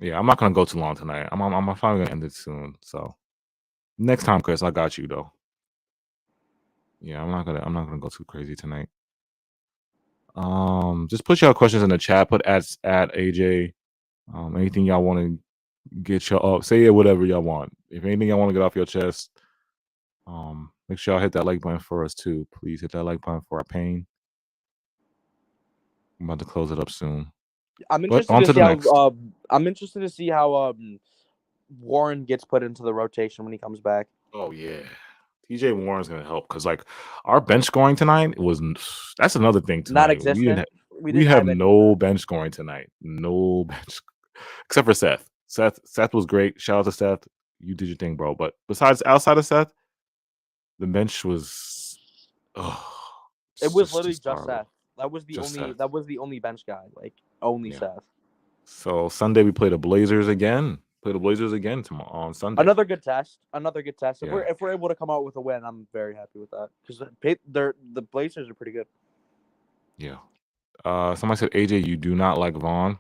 gonna go too long tonight. I'm probably gonna end it soon. So next time, Chris, I got you though. Yeah, I'm not gonna go too crazy tonight. Just put your questions in the chat. Put at AJ. Anything y'all want to get y'all up, say it whatever y'all want. If anything y'all want to get off your chest, make sure y'all hit that like button for us too. Please hit that like button for our pain. I'm about to close it up soon. I'm interested to see how Warren gets put into the rotation when he comes back. Oh yeah, TJ Warren's gonna help because like our bench scoring tonight that's another thing tonight. Not existent. We have no bench scoring tonight. No bench except for Seth. Seth was great. Shout out to Seth. You did your thing, bro. But besides outside of Seth, the bench was it was literally just Seth. That was the only bench guy. Like only Seth. So Sunday we play the Blazers again. Tomorrow on Sunday. Another good test. If we're able to come out with a win, I'm very happy with that because the Blazers are pretty good. Yeah. Somebody said AJ, you do not like Vaughn.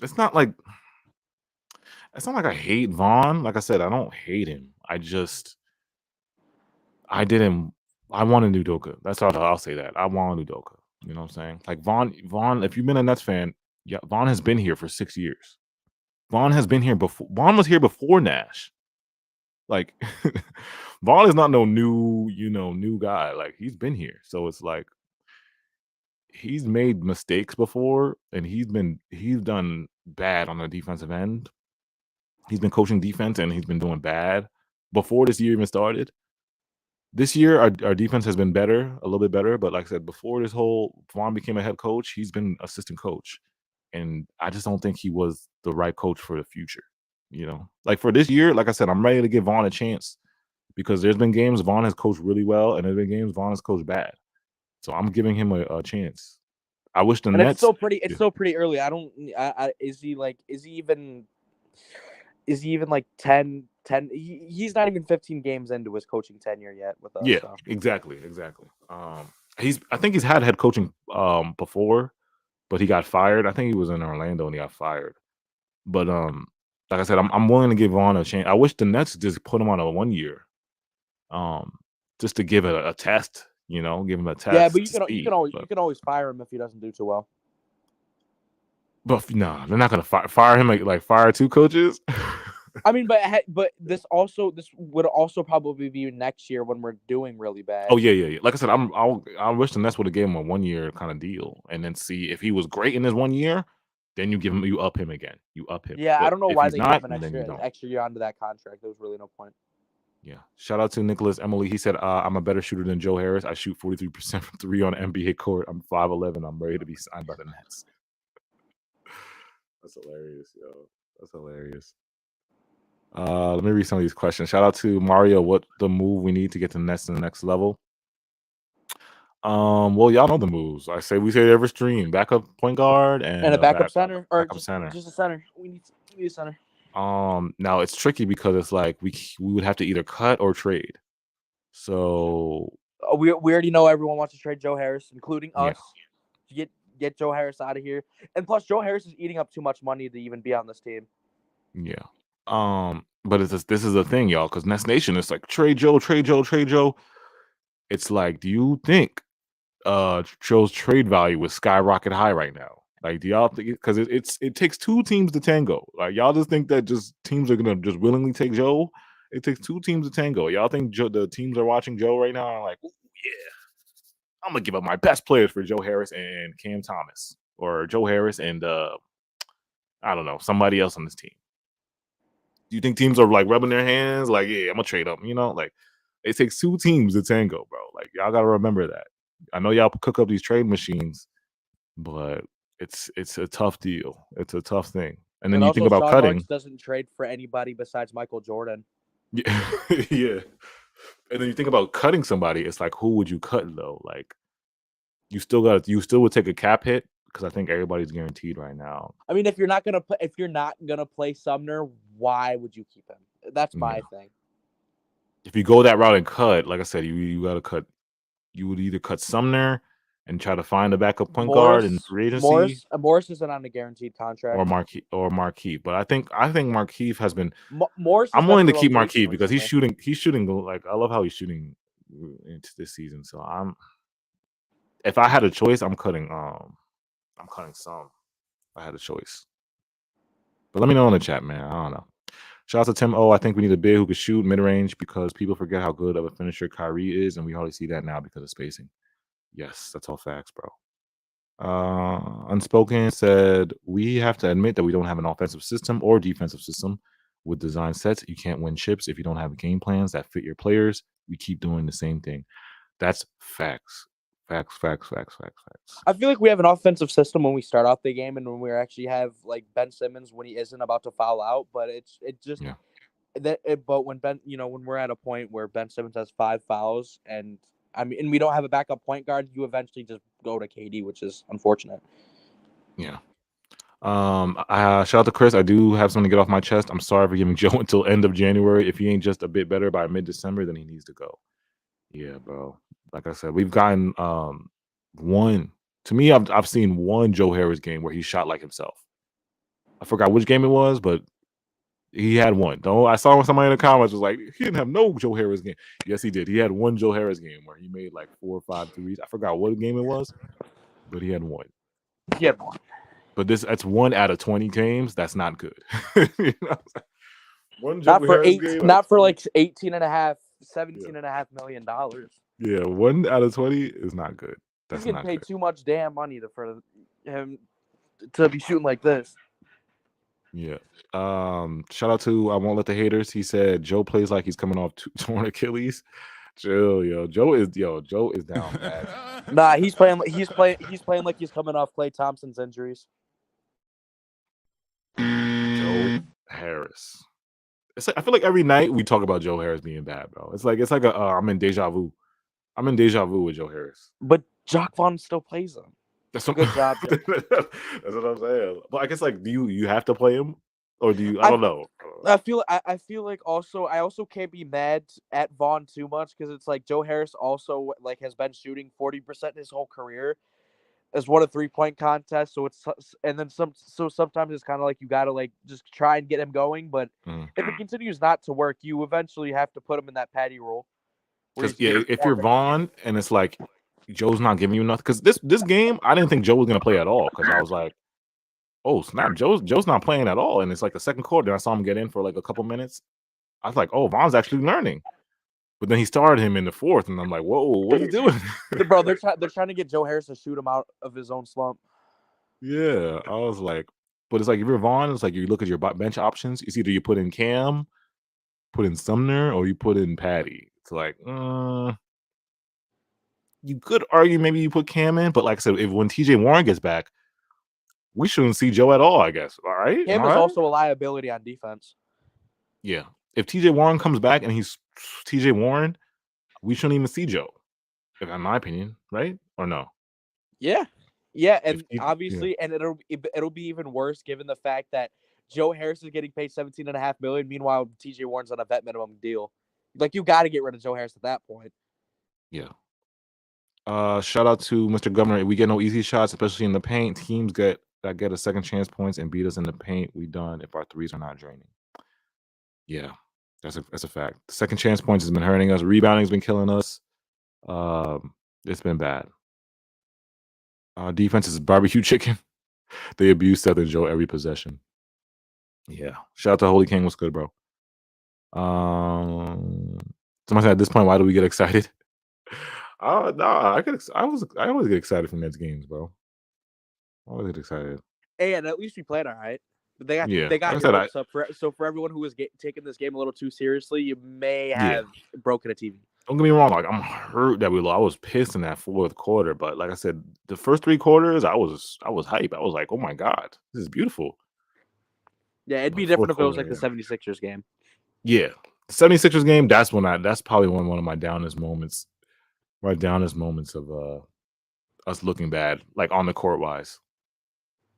It's not like I hate Vaughn. Like I said, I don't hate him. I wanted Udoka. That's all I'll say that. I want Udoka. You know what I'm saying? Like Vaughn, if you've been a Nets fan, yeah, Vaughn has been here for 6 years. Vaughn has been here before. Vaughn was here before Nash. Like Vaughn is not no new guy. Like he's been here. So it's like he's made mistakes before and he's done bad on the defensive end. He's been coaching defense and he's been doing bad before this year even started. This year, our defense has been better, a little bit better. But like I said, before this whole Vaughn became a head coach, he's been assistant coach. And I just don't think he was the right coach for the future. You know, like for this year, like I said, I'm ready to give Vaughn a chance because there's been games Vaughn has coached really well and there's been games Vaughn has coached bad. So I'm giving him a chance. I wish the Nets. It's still pretty early. Is he even like 10? He's not even 15 games into his coaching tenure yet with us. Yeah, so. Exactly. I think he's had head coaching before, but he got fired. I think he was in Orlando and he got fired. But like I said, I'm willing to give Vaughn a chance. I wish the Nets just put him on a 1 year, just to give it a test. You know, give him a test. Yeah, but you can always fire him if he doesn't do too well. But no, they're not gonna fire him like fire two coaches. I mean, but this would also probably be next year when we're doing really bad. Oh yeah. Like I said, I wish the Nets would have gave him a 1 year kind of deal, and then see if he was great in his 1 year, then you up him again. You up him. Yeah, but I don't know why they gave him an extra year onto that contract. There was really no point. Yeah. Shout out to Nicholas Emily. He said, I'm a better shooter than Joe Harris. I shoot 43% from 3 on NBA court. I'm 5'11". I'm ready to be signed by the Nets. That's hilarious, yo. That's hilarious. Let me read some of these questions. Shout out to Mario. What the move we need to get the Nets to the next level? Well, y'all know the moves. We say every stream. Backup point guard and a backup center. Or backup center. Just a center. We need a center. Now it's tricky because it's like we would have to either cut or trade. So we already know everyone wants to trade Joe Harris, including us. To get Joe Harris out of here. And plus Joe Harris is eating up too much money to even be on this team. Yeah. But this is the thing, y'all, because Nets Nation is like trade Joe. It's like, do you think Joe's trade value is skyrocket high right now? Like, do y'all think because it takes two teams to tango? Like, y'all just think that just teams are gonna just willingly take Joe? It takes two teams to tango. Y'all think the teams are watching Joe right now and are like, ooh, yeah, I'm gonna give up my best players for Joe Harris and Cam Thomas, or Joe Harris and I don't know, somebody else on this team. Do you think teams are like rubbing their hands like, yeah, I'm gonna trade them? You know, like it takes two teams to tango, bro. Like y'all gotta remember that. I know y'all cook up these trade machines, but it's a tough deal. It's a tough thing. And then you think about cutting. Marks doesn't trade for anybody besides Michael Jordan. Yeah, yeah. And then you think about cutting somebody. It's like, who would you cut though? Like, you still would take a cap hit because I think everybody's guaranteed right now. I mean, if you're not gonna play Sumner, why would you keep him? That's my thing. If you go that route and cut, like I said, you got to cut. You would either cut Sumner and try to find a backup point guard in free agency. Morris isn't on a guaranteed contract. Or Markeith. But I think Markeith has been. Morris. I'm willing to keep Markeith because he's shooting like I love how he's shooting into this season. So if I had a choice, I'm cutting some. If I had a choice. But let me know in the chat, man. I don't know. Shout out to Tim O. I think we need a big who can shoot mid-range because people forget how good of a finisher Kyrie is, and we hardly see that now because of spacing. Yes, that's all facts, bro. Unspoken said, we have to admit that we don't have an offensive system or defensive system with design sets. You can't win chips if you don't have game plans that fit your players. We keep doing the same thing. That's facts. Facts. I feel like we have an offensive system when we start off the game and when we actually have like Ben Simmons when he isn't about to foul out, but but when when we're at a point where Ben Simmons has 5 fouls and we don't have a backup point guard, you eventually just go to KD, which is unfortunate. Yeah. Shout out to Chris. I do have something to get off my chest. I'm sorry for giving Joe until end of January. If he ain't just a bit better by mid-December, then he needs to go. Yeah, bro. Like I said, we've gotten one. To me, I've seen one Joe Harris game where he shot like himself. I forgot which game it was, but he had one. I saw somebody in the comments was like, he didn't have no Joe Harris game. Yes, he did. He had one Joe Harris game where he made like 4 or 5 threes. I forgot what game it was, but he had one. He had one. But that's 1 out of 20 games. That's not good. You know? One Joe Harris game. Not for like 18 and a half. $17.5 million. Yeah, 1 out of 20 is not good. That's He's getting paid too much damn money for him to be shooting like this. Yeah. Shout out to I Won't Let the Haters. He said Joe plays like he's coming off torn Achilles. Chill, yo. Joe is down bad. Nah, he's playing like he's coming off Klay Thompson's injuries. Joe Harris. I feel like every night we talk about Joe Harris being bad, bro. It's like I'm in deja vu. I'm in deja vu with Joe Harris. But Jock Vaughn still plays him. That's a good job. That's what I'm saying. But I guess like, do you have to play him, or do you? I don't know. I feel like I also can't be mad at Vaughn too much because it's like Joe Harris also like has been shooting 40% his whole career. Has won a 3-point contest, so sometimes it's kind of like you gotta like just try and get him going, but if it continues not to work, you eventually have to put him in that patty role. Because if you're Vaughn and it's like Joe's not giving you enough, because this game I didn't think Joe was gonna play at all because I was like, oh snap, Joe's not playing at all, and it's like the second quarter. I saw him get in for like a couple minutes. I was like, oh, Vaughn's actually learning. But then he started him in the fourth, and I'm like, whoa, what are you doing? Bro, they're trying to get Joe Harris to shoot him out of his own slump. Yeah, I was like, but it's like if you're Vaughn, it's like you look at your bench options. It's either you put in Cam, put in Sumner, or you put in Patty. It's like, you could argue maybe you put Cam in, but like I said, when TJ Warren gets back, we shouldn't see Joe at all, I guess. All right. Cam is also a liability on defense. Yeah. If TJ Warren comes back and he's TJ Warren, we shouldn't even see Joe, in my opinion, right? Or no? Yeah, and obviously, and it'll be even worse given the fact that Joe Harris is getting paid $17.5 million. Meanwhile, TJ Warren's on a vet minimum deal. Like, you got to get rid of Joe Harris at that point. Yeah. Shout out to Mr. Governor. We get no easy shots, especially in the paint. Teams get a second chance points and beat us in the paint. We done if our threes are not draining. Yeah, that's a fact. The second chance points has been hurting us. Rebounding has been killing us. It's been bad. Defense is barbecue chicken. They abuse Seth and Joe every possession. Yeah. Shout out to Holy King. What's good, bro? Somebody said at this point, why do we get excited? I always get excited from Nets games, bro. I always get excited. Hey, and at least we played all right. But they got your hopes up. So for everyone who was taking this game a little too seriously, you may have broken a TV. Don't get me wrong. Like, I'm hurt that we lost. I was pissed in that fourth quarter, but like I said, the first 3 quarters, I was hype. I was like, oh my god, this is beautiful. Yeah, it'd be different if it was like the 76ers game. Yeah, the 76ers game. That's probably one of my downest moments. My downest moments of us looking bad, like on the court wise.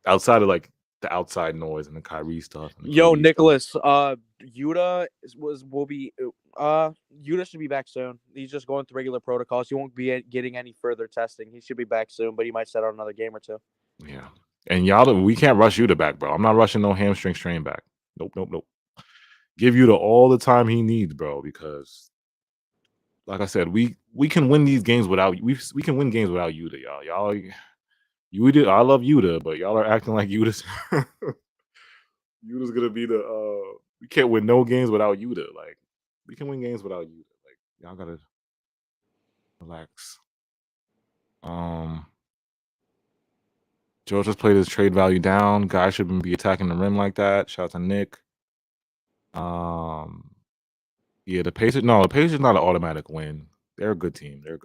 outside of like the outside noise and the Kyrie stuff. And the Yo, KD Nicholas, stuff. Yuta Yuta should be back soon. He's just going through regular protocols. He won't be getting any further testing. He should be back soon, but he might set out another game or two. Yeah. And y'all, we can't rush Yuta back, bro. I'm not rushing no hamstring strain back. Nope. Give Yuta all the time he needs, bro, because like I said, we can win these games without we can win games without Yuta, y'all. Yuta, I love Yuta, but y'all are acting like Yuta's Yuta's gonna be the we can't win no games without Yuta. Like we can win games without Yuta. Like y'all gotta relax. George just played his trade value down. Guys shouldn't be attacking the rim like that. Shout out to Nick. Yeah, the Pacers not an automatic win. They're a good team. They're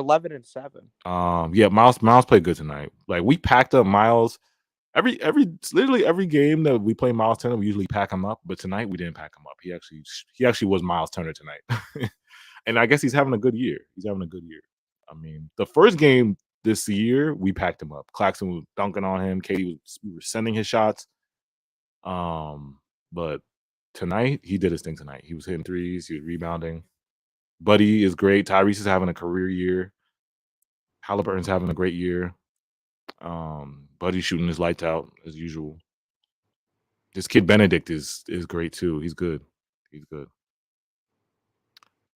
11-7. Yeah, Miles played good tonight. Like we packed up Miles. Literally every game that we play Miles Turner, we usually pack him up. But tonight we didn't pack him up. He actually was Miles Turner tonight. And I guess he's having a good year. I mean, the first game this year, we packed him up. Claxton was dunking on him. We were sending his shots. But tonight, he did his thing tonight. He was hitting threes. He was rebounding. Buddy is great. Tyrese is having a career year. Halliburton's having a great year. Buddy's shooting his lights out as usual. This kid Benedict is great too. He's good.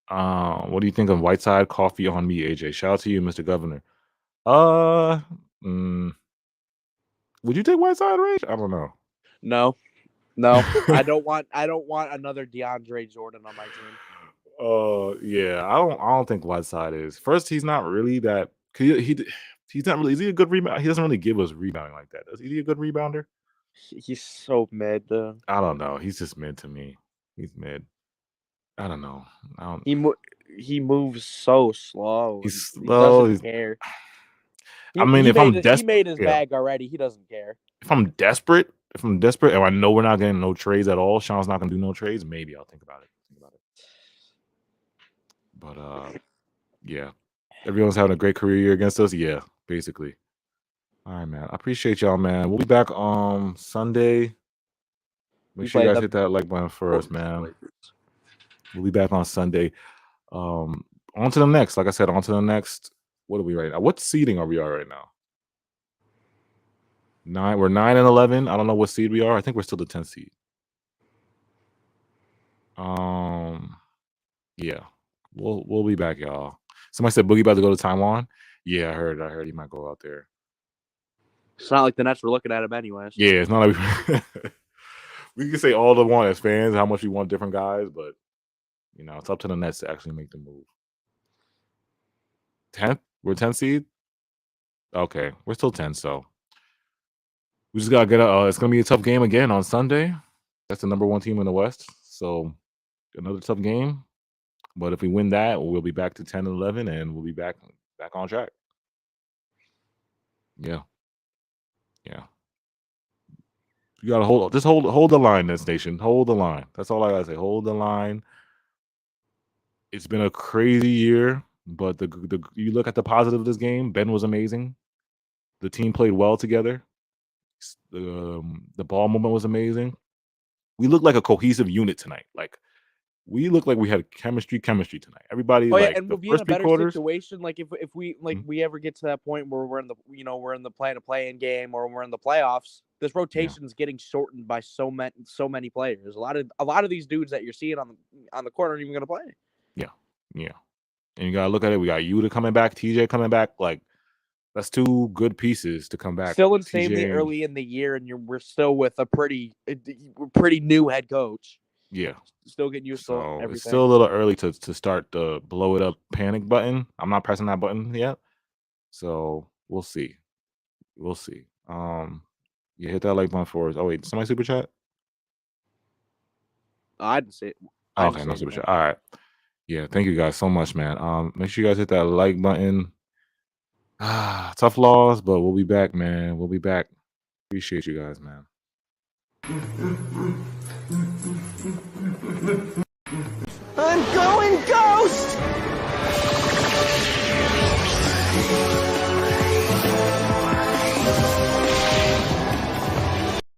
What do you think of Whiteside? Coffee on me, AJ. Shout out to you, Mr. Governor. Would you take Whiteside, Rage? I don't know. No. I don't want another DeAndre Jordan on my team. Yeah, I don't think Whiteside is. First, he's not really that. He's not really. Is he a good rebound? He doesn't really give us rebounding like that. Is he a good rebounder? He's so mid. I don't know. He's just mid to me. He's mid. I don't know. He moves so slow. He's slow. He doesn't care. I mean, if I'm desperate, he made his bag already. He doesn't care. If I'm desperate, and I know we're not getting no trades at all, Sean's not gonna do no trades. Maybe I'll think about it. But yeah, everyone's having a great career year against us. Yeah, basically. All right, man. I appreciate y'all, man. We'll be back on Sunday. Make sure you guys hit that like button for us, man. We'll be back on Sunday. On to the next. Like I said, on to the next. What are we right now? What seeding are we on right now? 9. We're 9 and 11. I don't know what seed we are. I think we're still the 10th seed. Yeah. We'll be back, y'all. Somebody said Boogie about to go to Taiwan. Yeah, I heard he might go out there. It's not like the Nets were looking at him anyways. Yeah, it's not like we can say all the want as fans, how much we want different guys, but it's up to the Nets to actually make the move. 10th? We're 10th seed? Okay, we're still 10, so we just gotta get it's gonna be a tough game again on Sunday. That's the number 1 team in the West, so another tough game. But if we win that, we'll be back to 10 and 11, and we'll be back on track. Yeah. You gotta hold the line, this nation. Hold the line. That's all I gotta say. Hold the line. It's been a crazy year, but you look at the positive of this game. Ben was amazing. The team played well together. The ball movement was amazing. We looked like a cohesive unit tonight. Like we looked like we had chemistry tonight. Everybody, and we'll be in a better situation. Like if we we ever get to that point where we're in the play-in game or we're in the playoffs. This rotation is getting shortened by so many players. A lot of these dudes that you're seeing on the court aren't even going to play. Yeah. And you gotta look at it. We got Yuta coming back, TJ coming back. Like that's 2 good pieces to come back. Still insanely early in the year, and we're still with a pretty new head coach. Yeah, still getting used to everything. It's still a little early to start the blow it up panic button. I'm not pressing that button yet, so we'll see. You hit that like button for us. Oh wait, somebody super chat? I didn't see it. Okay, no super chat. All right. Yeah, thank you guys so much, man. Make sure you guys hit that like button. Tough loss, but we'll be back, man. We'll be back. Appreciate you guys, man.